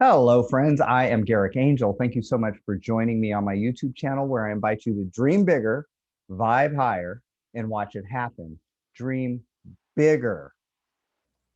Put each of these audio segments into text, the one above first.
Hello, friends. I am Gerrick Angel. Thank you so much for joining me on my YouTube channel where I invite you to dream bigger, vibe higher, and watch it happen. Dream bigger,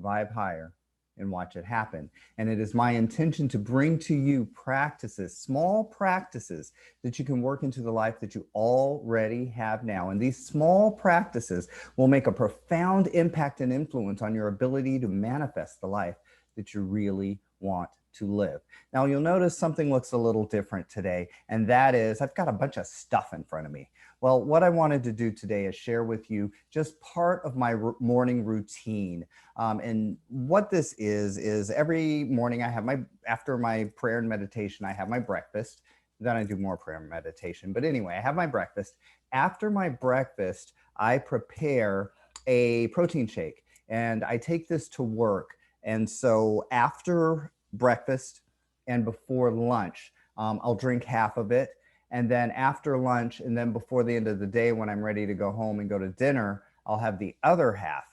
vibe higher, and watch it happen. And it is my intention to bring to you practices, small practices that you can work into the life that you already have now. And these small practices will make a profound impact and influence on your ability to manifest the life that you really want to live. Now, you'll notice something looks a little different today, and that is I've got a bunch of stuff in front of me. Well, what I wanted to do today is share with you just part of my morning routine. And what this is every morning I have after my prayer and meditation, I have my breakfast. Then I do more prayer and meditation. But anyway, I have my breakfast. After my breakfast, I prepare a protein shake and I take this to work. And so after breakfast and before lunch, I'll drink half of it. And then after lunch, and then before the end of the day, when I'm ready to go home and go to dinner, I'll have the other half.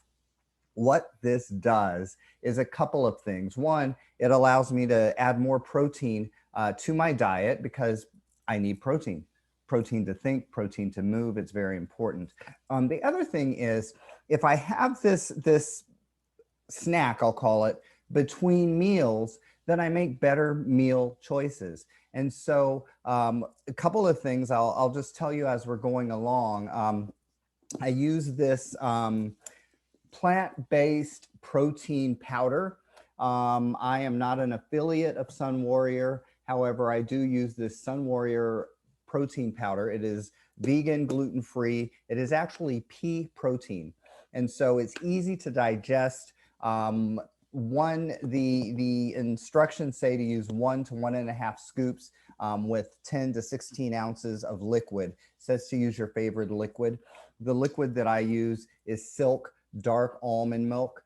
What this does is a couple of things. One, it allows me to add more protein to my diet because I need protein to think, protein to move. It's very important. The other thing is if I have this snack, I'll call it, between meals, then I make better meal choices. And so a couple of things I'll just tell you as we're going along. I use this plant-based protein powder. I am not an affiliate of Sun Warrior. However, I do use this Sun Warrior protein powder. It is vegan, gluten-free. It is actually pea protein. And so it's easy to digest. The instructions say to use 1 to 1.5 scoops with 10 to 16 ounces of liquid. It says to use your favorite liquid. The liquid that I use is Silk dark almond milk.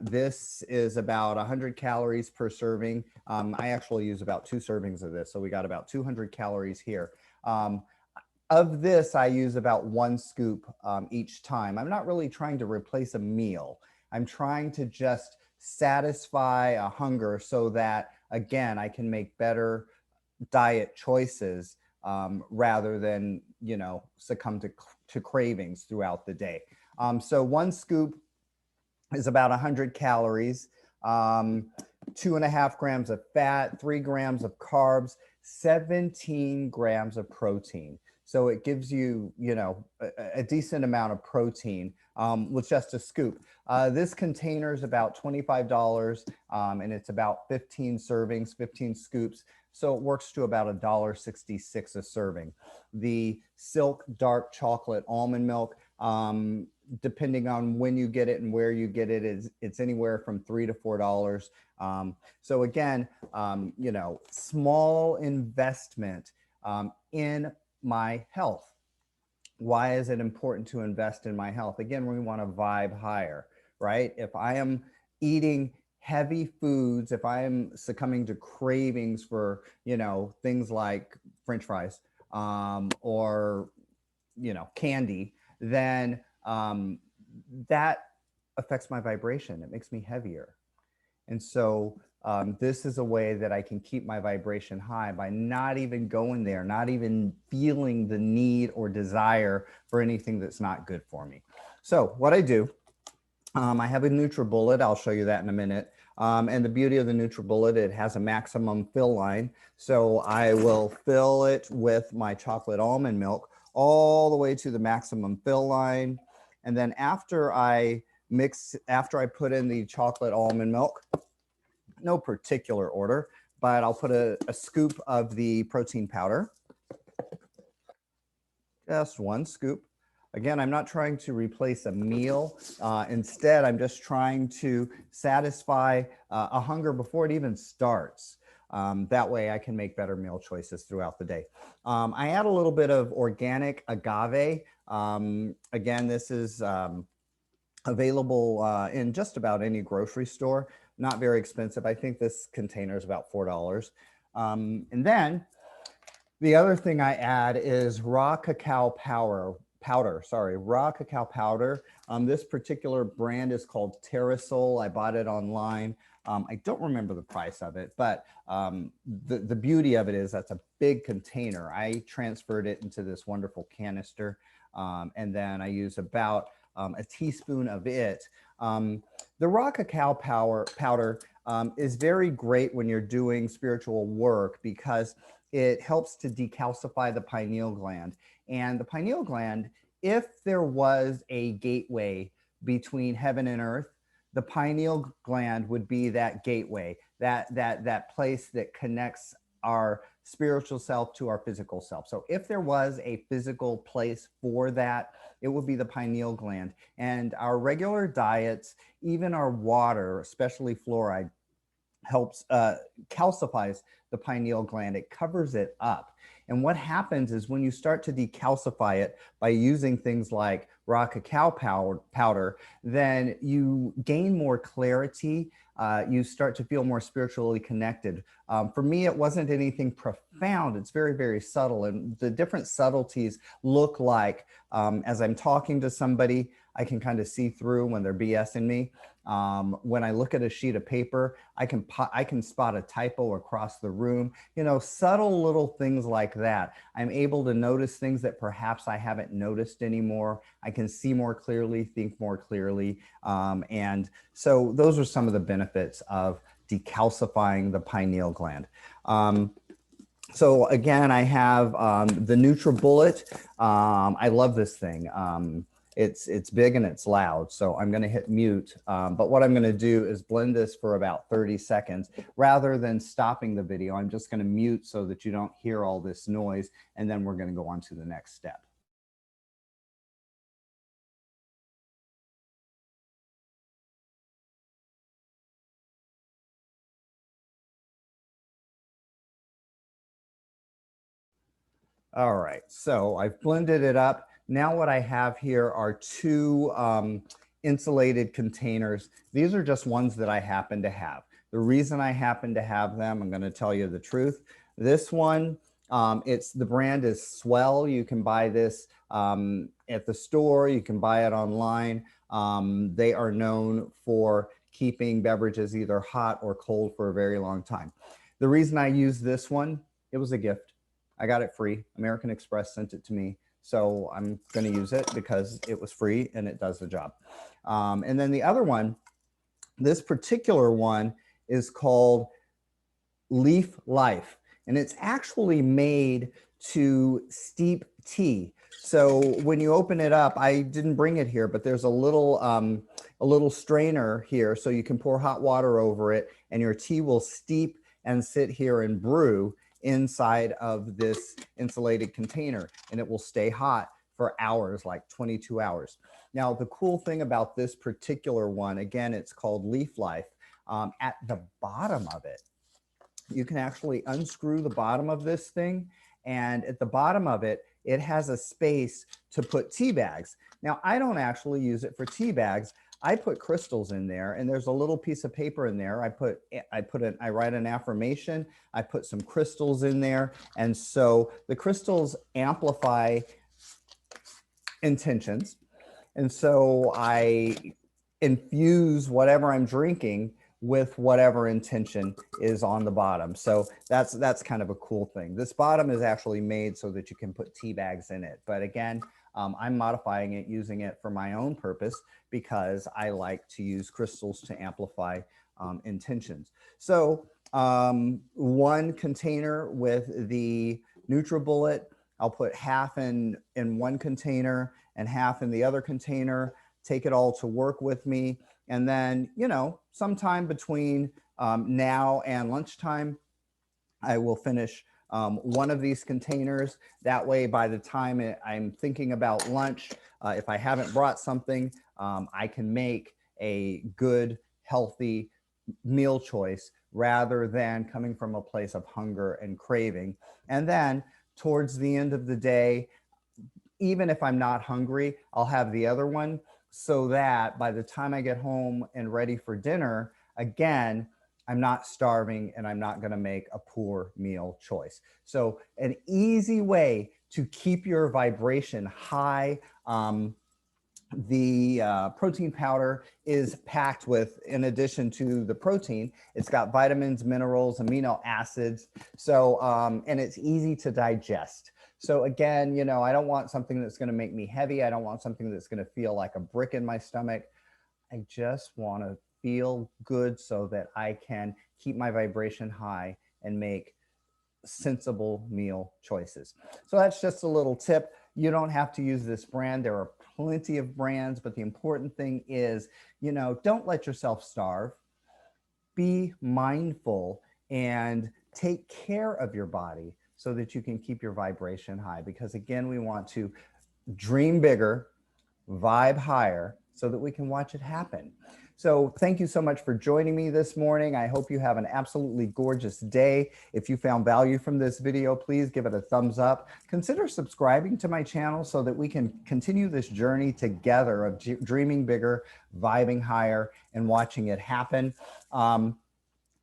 This is about 100 calories per serving. I actually use about 2 servings of this, so we got about 200 calories here. Of this, I use about 1 scoop each time. I'm not really trying to replace a meal. I'm trying to just satisfy a hunger so that, again, I can make better diet choices rather than, succumb to cravings throughout the day. So 1 scoop is about 100 calories, 2.5 grams of fat, 3 grams of carbs, 17 grams of protein. So it gives you, a decent amount of protein with just a scoop. This container is about $25 and it's about 15 servings, 15 scoops. So it works to about $1.66 a serving. The Silk dark chocolate almond milk, depending on when you get it and where you get it, it's anywhere from $3 to $4. So again, small investment in my health. Why is it important to invest in my health? Again, we want to vibe higher, right? If I am eating heavy foods, if I am succumbing to cravings for, things like French fries or, candy, then that affects my vibration. It makes me heavier. And so this is a way that I can keep my vibration high by not even going there, not even feeling the need or desire for anything that's not good for me. So what I do, I have a NutriBullet. I'll show you that in a minute. And the beauty of the NutriBullet, it has a maximum fill line. So I will fill it with my chocolate almond milk all the way to the maximum fill line. And then after I put in the chocolate almond milk, no particular order, but I'll put a scoop of the protein powder, just 1 scoop. Again, I'm not trying to replace a meal. Instead, I'm just trying to satisfy a hunger before it even starts. That way I can make better meal choices throughout the day. I add a little bit of organic agave. Again, this is available in just about any grocery store. Not very expensive. I think this container is about $4. And then the other thing I add is raw cacao powder. Raw cacao powder. This particular brand is called Terrasol. I bought it online. I don't remember the price of it, but the beauty of it is that's a big container. I transferred it into this wonderful canister, and then I use about a teaspoon of it. The raw cacao powder is very great when you're doing spiritual work because it helps to decalcify the pineal gland. And the pineal gland, if there was a gateway between heaven and earth, the pineal gland would be that gateway, that place that connects our spiritual self to our physical self. So if there was a physical place for that, it would be the pineal gland. And our regular diets, even our water, especially fluoride, helps calcifies the pineal gland. It covers it up. And what happens is when you start to decalcify it by using things like raw cacao powder, then you gain more clarity. You start to feel more spiritually connected. For me, it wasn't anything profound. It's very, very subtle. And the different subtleties look like as I'm talking to somebody, I can kind of see through when they're BSing me. When I look at a sheet of paper, I can spot a typo across the room, you know, subtle little things like that. I'm able to notice things that perhaps I haven't noticed anymore. I can see more clearly, think more clearly. And so those are some of the benefits of decalcifying the pineal gland. So again, I have the NutriBullet. I love this thing. It's big and it's loud, so I'm going to hit mute. But what I'm going to do is blend this for about 30 seconds. Rather than stopping the video, I'm just going to mute so that you don't hear all this noise, and then we're going to go on to the next step. All right, so I've blended it up. Now what I have here are two insulated containers. These are just ones that I happen to have. The reason I happen to have them, I'm going to tell you the truth. This one, the brand is Swell. You can buy this at the store. You can buy it online. They are known for keeping beverages either hot or cold for a very long time. The reason I use this one, it was a gift. I got it free. American Express sent it to me. So I'm going to use it because it was free and it does the job. And then the other one, this particular one is called Leaf Life. And it's actually made to steep tea. So when you open it up, I didn't bring it here, but there's a little strainer here. So you can pour hot water over it and your tea will steep and sit here and brew inside of this insulated container, and it will stay hot for hours, like 22 hours. Now, the cool thing about this particular one, again, it's called Leaf Life. At the bottom of it, you can actually unscrew the bottom of this thing, and at the bottom of it, it has a space to put tea bags. Now, I don't actually use it for tea bags. I put crystals in there, and there's a little piece of paper in there. I write an affirmation. I put some crystals in there, and so the crystals amplify intentions. And so I infuse whatever I'm drinking with whatever intention is on the bottom. So that's kind of a cool thing. This bottom is actually made so that you can put tea bags in it. But again, I'm modifying it, using it for my own purpose because I like to use crystals to amplify intentions. So one container with the NutriBullet, I'll put half in one container and half in the other container, take it all to work with me. And then, you know, sometime between now and lunchtime, I will finish one of these containers. That way, by the time I'm thinking about lunch, if I haven't brought something, I can make a good, healthy meal choice rather than coming from a place of hunger and craving. And then towards the end of the day, even if I'm not hungry, I'll have the other one so that by the time I get home and ready for dinner, again, I'm not starving and I'm not going to make a poor meal choice. So an easy way to keep your vibration high the protein powder is packed with, in addition to the protein, it's got vitamins, minerals, amino acids. So, and it's easy to digest. So again, you know, I don't want something that's going to make me heavy. I don't want something that's going to feel like a brick in my stomach. I just want to feel good so that I can keep my vibration high and make sensible meal choices. So that's just a little tip. You don't have to use this brand. There are plenty of brands, but the important thing is, you know, don't let yourself starve. Be mindful and take care of your body so that you can keep your vibration high. Because again, we want to dream bigger, vibe higher so that we can watch it happen. So thank you so much for joining me this morning. I hope you have an absolutely gorgeous day. If you found value from this video, please give it a thumbs up. Consider subscribing to my channel so that we can continue this journey together of dreaming bigger, vibing higher, and watching it happen.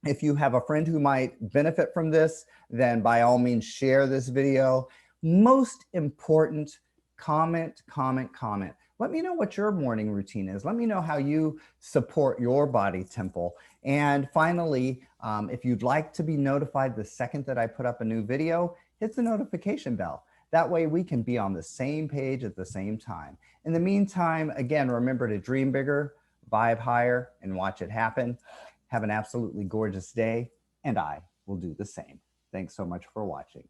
If you have a friend who might benefit from this, then by all means share this video. Most important, comment, comment, comment. Let me know what your morning routine is. Let me know how you support your body temple. And finally, if you'd like to be notified the second that I put up a new video, hit the notification bell. That way we can be on the same page at the same time. In the meantime, again, remember to dream bigger, vibe higher, and watch it happen. Have an absolutely gorgeous day, and I will do the same. Thanks so much for watching.